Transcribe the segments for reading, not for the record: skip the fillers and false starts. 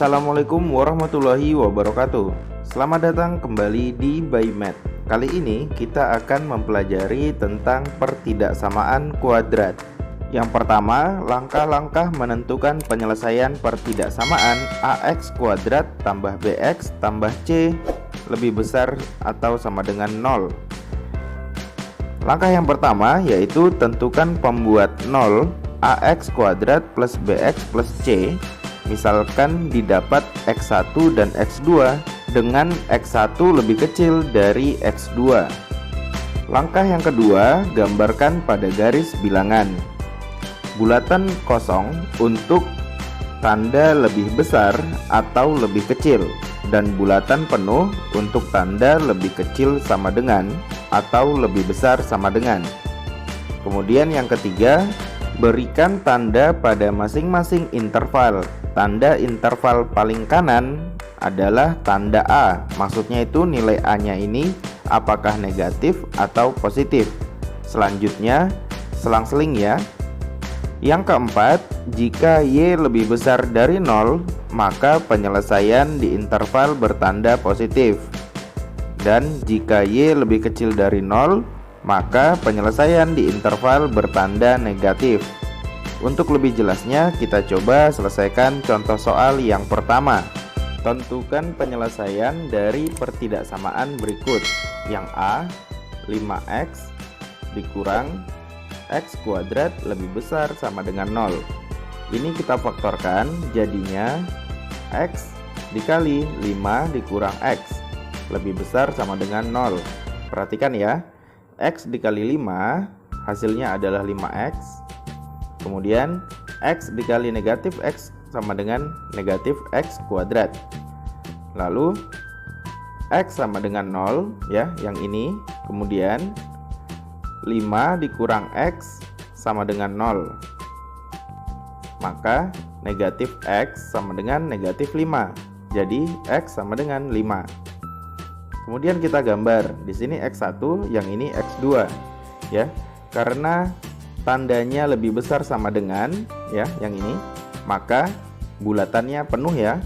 Assalamualaikum warahmatullahi wabarakatuh. Selamat datang kembali di ByMath. Kali ini kita akan mempelajari tentang pertidaksamaan kuadrat. Yang pertama, langkah-langkah menentukan penyelesaian pertidaksamaan AX kuadrat tambah BX tambah C lebih besar atau sama dengan 0. Langkah yang pertama yaitu tentukan pembuat 0 AX kuadrat plus BX plus C. Misalkan didapat X1 dan X2 dengan X1 lebih kecil dari X2. Langkah yang kedua, gambarkan pada garis bilangan bulatan kosong untuk tanda lebih besar atau lebih kecil, dan bulatan penuh untuk tanda lebih kecil sama dengan atau lebih besar sama dengan. Kemudian yang ketiga, berikan tanda pada masing-masing interval. Tanda interval paling kanan adalah tanda A. Maksudnya itu nilai A-nya ini apakah negatif atau positif. Selanjutnya, selang-seling ya. Yang keempat, jika Y lebih besar dari 0, maka penyelesaian di interval bertanda positif. Dan jika Y lebih kecil dari 0, maka penyelesaian di interval bertanda negatif. Untuk lebih jelasnya, kita coba selesaikan contoh soal yang pertama. Tentukan penyelesaian dari pertidaksamaan berikut. Yang A, 5X dikurang X kuadrat lebih besar sama dengan 0. Ini kita faktorkan, jadinya X dikali 5 dikurang X lebih besar sama dengan 0. Perhatikan ya, X dikali 5 hasilnya adalah 5X. Kemudian X dikali negatif X sama dengan negatif X kuadrat. Lalu X sama dengan 0 ya, yang ini. Kemudian 5 dikurang X sama dengan 0. Maka negatif X sama dengan negatif 5. Jadi X sama dengan 5. Kemudian kita gambar. Di sini X1, yang ini X2 ya. Karena tandanya lebih besar sama dengan ya, yang ini, maka bulatannya penuh ya.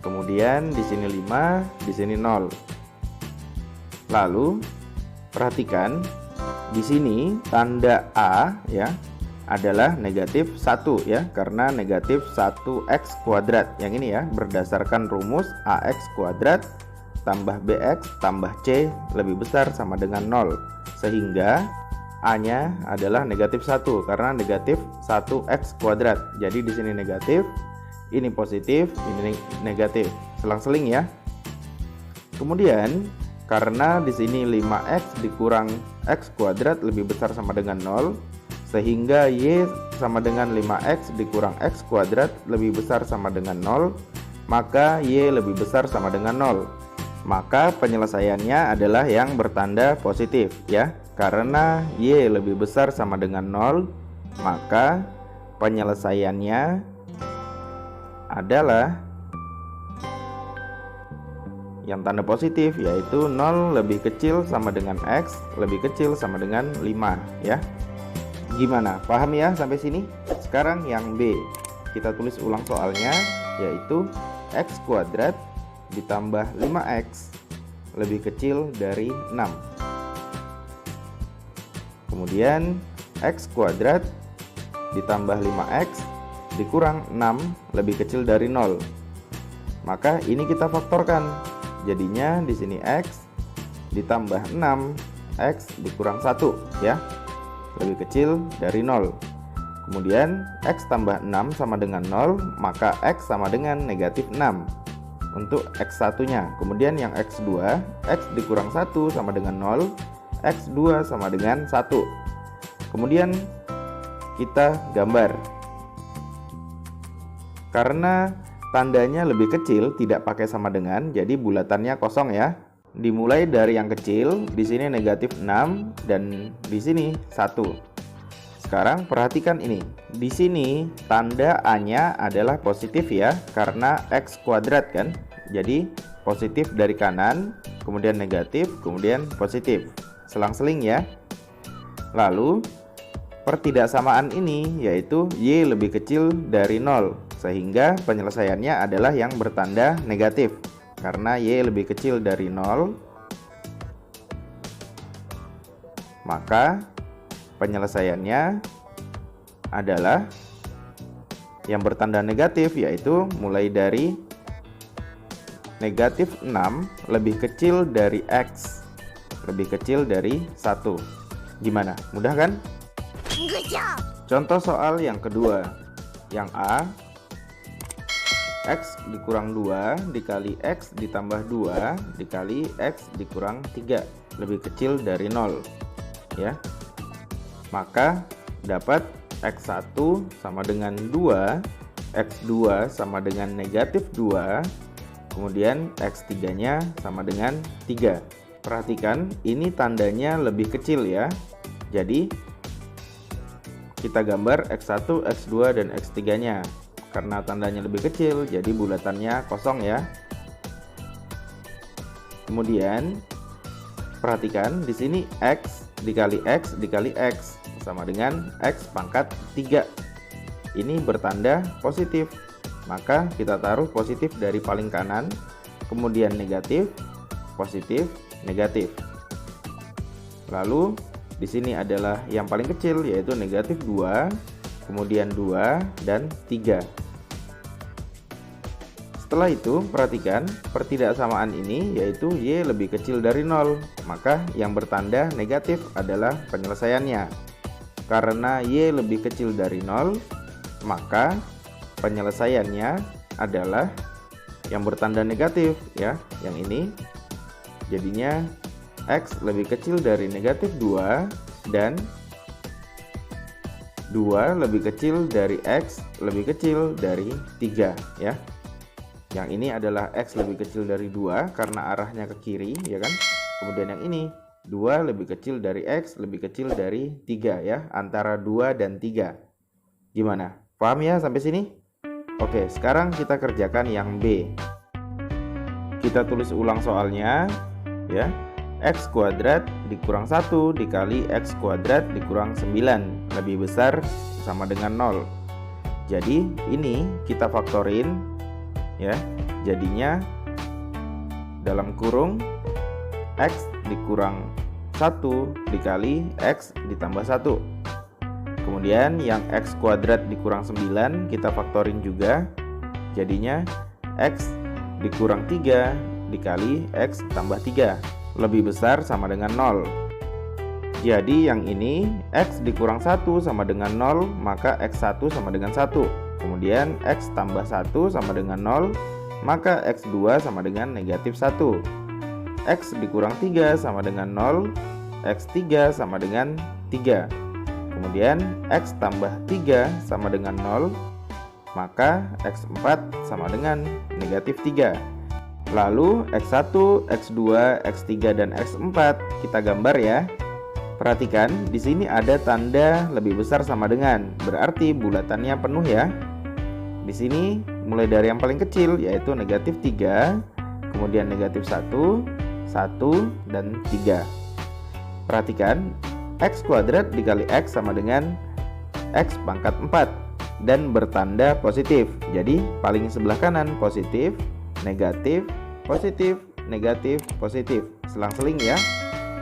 Kemudian di sini 5, di sini 0. Lalu perhatikan di sini tanda A ya adalah negatif 1 ya, karena negatif 1X kuadrat. Yang ini ya, berdasarkan rumus AX kuadrat tambah BX tambah C lebih besar sama dengan 0. Sehingga A-nya adalah negatif 1 karena negatif 1X kuadrat. Jadi di sini negatif, ini positif, ini negatif. Selang-seling ya. Kemudian karena di sini 5X dikurang X kuadrat lebih besar sama dengan 0, sehingga Y sama dengan 5X dikurang X kuadrat lebih besar sama dengan 0, maka Y lebih besar sama dengan 0. Maka penyelesaiannya adalah yang bertanda positif ya. Karena Y lebih besar sama dengan 0, maka penyelesaiannya adalah yang tanda positif, yaitu 0 lebih kecil sama dengan X lebih kecil sama dengan 5 ya. Gimana? Paham ya sampai sini? Sekarang yang B. Kita tulis ulang soalnya, yaitu X kuadrat ditambah 5X lebih kecil dari 6. Kemudian X kuadrat ditambah 5X dikurang 6 lebih kecil dari 0. Maka ini kita faktorkan. Jadinya di sini X ditambah 6 X dikurang 1 ya, lebih kecil dari 0. Kemudian X tambah 6 sama dengan 0, maka X sama dengan negatif 6 untuk X1 nya. Kemudian yang X2, X dikurang 1 sama dengan 0, X2 sama dengan 1. Kemudian kita gambar. Karena tandanya lebih kecil, tidak pakai sama dengan, jadi bulatannya kosong ya. Dimulai dari yang kecil, di sini negatif 6 dan di sini 1. Sekarang perhatikan ini. Di sini tanda A-nya adalah positif ya, karena X kuadrat kan. Jadi positif dari kanan, kemudian negatif, kemudian positif. Selang-seling ya. Lalu pertidaksamaan ini yaitu Y lebih kecil dari 0, sehingga penyelesaiannya adalah yang bertanda negatif. Karena Y lebih kecil dari 0, maka penyelesaiannya adalah yang bertanda negatif, yaitu mulai dari negatif 6 lebih kecil dari X lebih kecil dari 1. Gimana? Mudah kan? Contoh soal yang kedua. Yang A, X dikurang 2 dikali X ditambah 2 dikali X dikurang 3 lebih kecil dari 0, ya. Maka dapat X1 sama dengan 2, X2 sama dengan negatif 2, kemudian X3 nya sama dengan 3. Perhatikan, ini tandanya lebih kecil ya. Jadi kita gambar X1, X2, dan X3 nya. Karena tandanya lebih kecil, jadi bulatannya kosong ya. Kemudian perhatikan di sini X dikali X dikali X sama dengan X pangkat 3. Ini bertanda positif. Maka kita taruh positif dari paling kanan, kemudian negatif, positif, negatif. Lalu di sini adalah yang paling kecil, yaitu negatif 2, kemudian 2 dan 3. Setelah itu perhatikan pertidaksamaan ini, yaitu Y lebih kecil dari 0, maka yang bertanda negatif adalah penyelesaiannya. Karena Y lebih kecil dari 0, maka penyelesaiannya adalah yang bertanda negatif ya, yang ini. Jadinya X lebih kecil dari negatif 2 dan 2 lebih kecil dari X lebih kecil dari 3 ya. Yang ini adalah X lebih kecil dari 2 karena arahnya ke kiri ya kan. Kemudian yang ini 2 lebih kecil dari X lebih kecil dari 3 ya, antara 2 dan 3. Gimana? Paham ya sampai sini? Oke, sekarang kita kerjakan yang B. Kita tulis ulang soalnya ya. X kuadrat dikurang 1 dikali X kuadrat dikurang 9 lebih besar sama dengan 0. Jadi ini kita faktorin ya. Jadinya dalam kurung X dikurang 1 dikali X ditambah 1. Kemudian yang X kuadrat dikurang 9 kita faktorin juga. Jadinya X dikurang 3 dikali X tambah 3 lebih besar sama dengan 0. Jadi yang ini X dikurang 1 sama dengan 0, maka X1 sama dengan 1. Kemudian X tambah 1 sama dengan 0, maka X2 sama dengan negatif 1. X dikurang 3 sama dengan 0, X3 sama dengan 3. Kemudian X tambah 3 sama dengan 0, maka X4 sama dengan negatif 3. Lalu X1, X2, X3, dan X4 kita gambar ya. Perhatikan, di sini ada tanda lebih besar sama dengan, berarti bulatannya penuh ya. Di sini mulai dari yang paling kecil yaitu negatif 3, kemudian negatif 1, 1, dan 3. Perhatikan, X kuadrat dikali X sama dengan X pangkat 4 dan bertanda positif. Jadi paling sebelah kanan positif, negatif, positif, negatif, positif, selang-seling ya.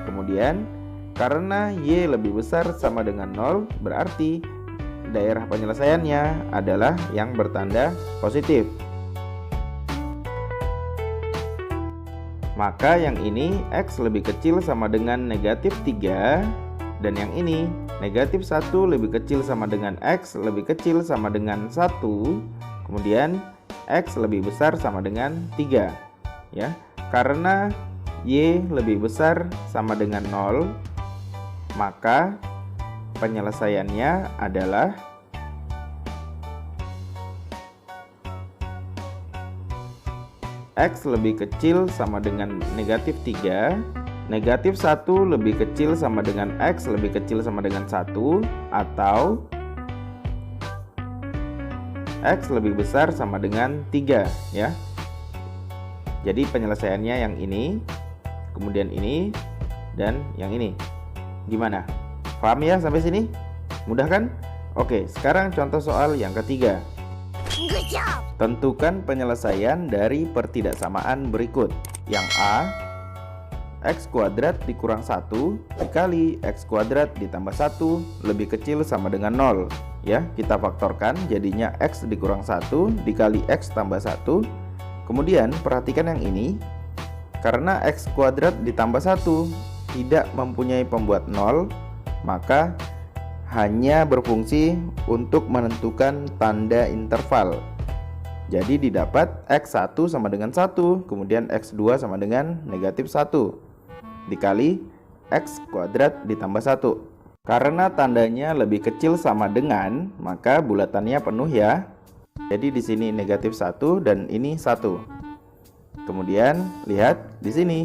Kemudian karena Y lebih besar sama dengan 0, berarti daerah penyelesaiannya adalah yang bertanda positif. Maka yang ini X lebih kecil sama dengan negatif 3, dan yang ini negatif 1 lebih kecil sama dengan X lebih kecil sama dengan 1, kemudian X lebih besar sama dengan 3 ya. Karena Y lebih besar sama dengan 0, maka penyelesaiannya adalah X lebih kecil sama dengan negatif 3, negatif 1 lebih kecil sama dengan X lebih kecil sama dengan 1, atau X lebih besar sama dengan 3 ya. Jadi penyelesaiannya yang ini, kemudian ini, dan yang ini. Gimana? Paham ya sampai sini? Mudah kan? Oke, sekarang contoh soal yang ketiga. Tentukan penyelesaian dari pertidaksamaan berikut. Yang A, X kuadrat dikurang 1 dikali X kuadrat ditambah 1 lebih kecil sama dengan 0. Ya, kita faktorkan jadinya X dikurang 1 dikali X tambah 1. Kemudian perhatikan yang ini, karena X kuadrat ditambah 1 tidak mempunyai pembuat 0, maka hanya berfungsi untuk menentukan tanda interval. Jadi didapat X1 sama dengan 1, kemudian X2 sama dengan negatif 1 dikali X kuadrat ditambah 1. Karena tandanya lebih kecil sama dengan, maka bulatannya penuh ya. Jadi di sini negatif 1 dan ini 1. Kemudian lihat di sini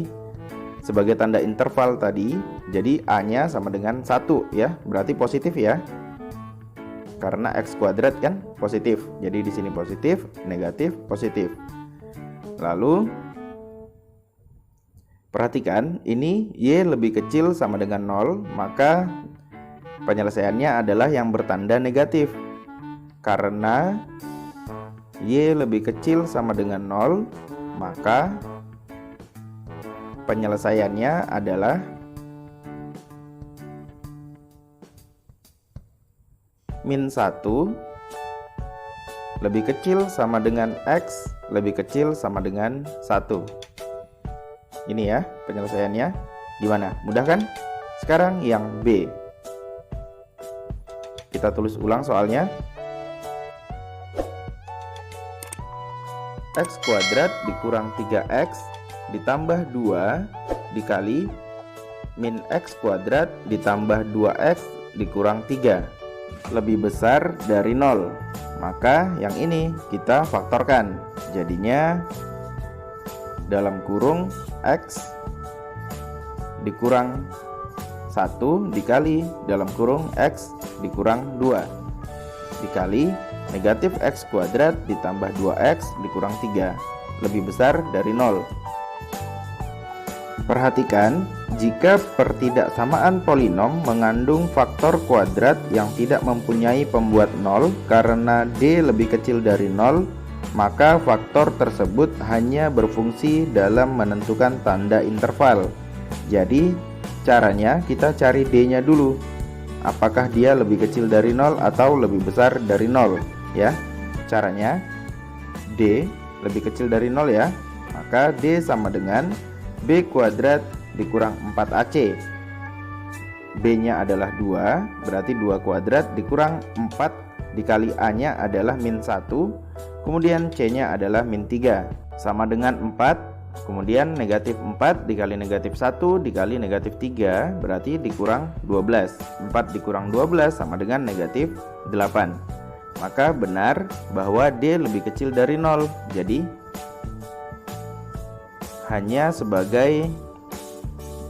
sebagai tanda interval tadi, jadi A-nya sama dengan 1 ya, berarti positif ya. Karena X kuadrat kan positif. Jadi di sini positif, negatif, positif. Lalu perhatikan ini Y lebih kecil sama dengan 0, maka penyelesaiannya adalah yang bertanda negatif. Karena Y lebih kecil sama dengan 0, maka penyelesaiannya adalah min 1 lebih kecil sama dengan X lebih kecil sama dengan 1. Ini ya penyelesaiannya. Gimana? Mudah kan? Sekarang yang B. Kita tulis ulang soalnya. X kuadrat dikurang 3X ditambah 2 dikali min X kuadrat ditambah 2X dikurang 3 lebih besar dari 0. Maka yang ini kita faktorkan. Jadinya dalam kurung X dikurang 1 dikali dalam kurung X dikurang 2 dikali negatif X kuadrat ditambah 2X dikurang 3 lebih besar dari 0. Perhatikan, jika pertidaksamaan polinom mengandung faktor kuadrat yang tidak mempunyai pembuat 0 karena D lebih kecil dari 0, maka faktor tersebut hanya berfungsi dalam menentukan tanda interval. Jadi, caranya kita cari D-nya dulu. Apakah dia lebih kecil dari 0 atau lebih besar dari 0? Ya, caranya D lebih kecil dari 0 ya. Maka D sama dengan B kuadrat dikurang 4AC. B-nya adalah 2, berarti 2 kuadrat dikurang 4 dikali A-nya adalah min 1, kemudian C-nya adalah min 3, sama dengan 4, kemudian negatif 4 dikali negatif 1 dikali negatif 3, berarti dikurang 12. 4 dikurang 12 sama dengan negatif 8. Maka benar bahwa D lebih kecil dari 0. Jadi hanya sebagai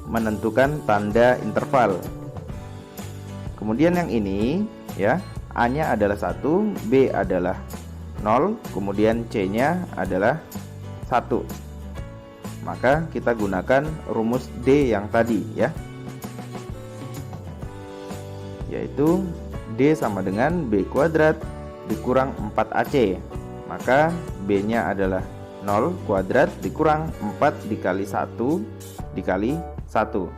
menentukan tanda interval. Kemudian yang ini ya, A-nya adalah 1, B adalah 0, kemudian C-nya adalah 1. Maka kita gunakan rumus D yang tadi ya, yaitu D sama dengan B kuadrat dikurang 4AC. Maka B-nya adalah 0 kuadrat dikurang 4 dikali 1 dikali 1.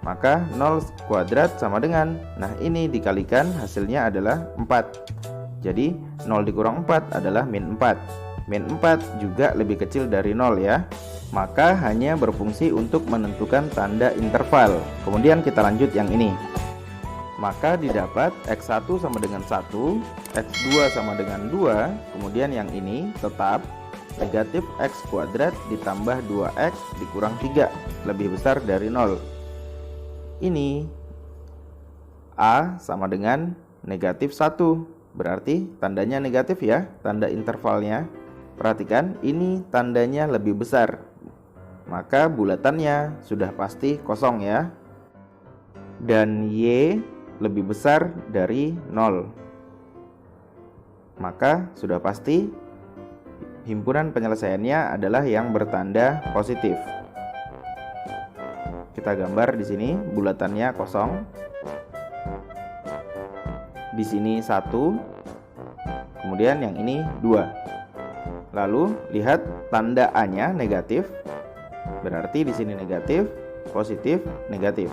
Maka 0 kuadrat sama dengan, nah ini dikalikan hasilnya adalah 4. Jadi 0 dikurang 4 adalah min 4. Min 4 juga lebih kecil dari 0 ya. Maka hanya berfungsi untuk menentukan tanda interval. Kemudian kita lanjut yang ini. Maka didapat X1 sama dengan 1, X2 sama dengan 2, kemudian yang ini tetap negatif X kuadrat ditambah 2X dikurang 3 lebih besar dari 0. Ini A sama dengan negatif 1, berarti tandanya negatif ya, tanda intervalnya. Perhatikan, ini tandanya lebih besar, maka bulatannya sudah pasti kosong ya. Dan Y lebih besar dari 0, maka sudah pasti himpunan penyelesaiannya adalah yang bertanda positif. Kita gambar di sini, bulatannya kosong. Di sini 1, kemudian yang ini 2. Lalu lihat tanda A-nya negatif, berarti di sini negatif, positif, negatif.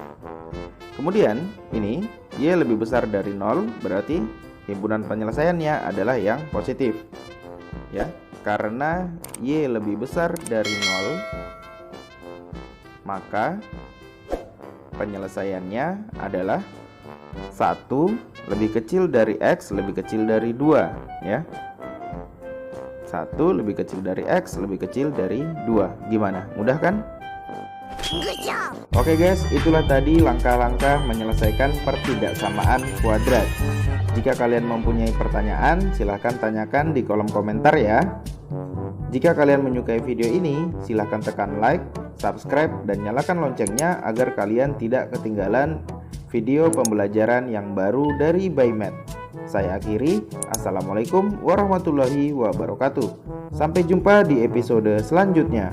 Kemudian ini Y lebih besar dari 0, berarti himpunan penyelesaiannya adalah yang positif. Ya, karena Y lebih besar dari 0, maka penyelesaiannya adalah 1 lebih kecil dari X lebih kecil dari 2, ya. 1 lebih kecil dari X lebih kecil dari 2. Gimana? Mudah kan? Oke guys, itulah tadi langkah-langkah menyelesaikan pertidaksamaan kuadrat. Jika kalian mempunyai pertanyaan, silahkan tanyakan di kolom komentar ya. Jika kalian menyukai video ini, silahkan tekan like, subscribe, dan nyalakan loncengnya agar kalian tidak ketinggalan video pembelajaran yang baru dari ByMath. Saya akhiri, assalamualaikum warahmatullahi wabarakatuh. Sampai jumpa di episode selanjutnya.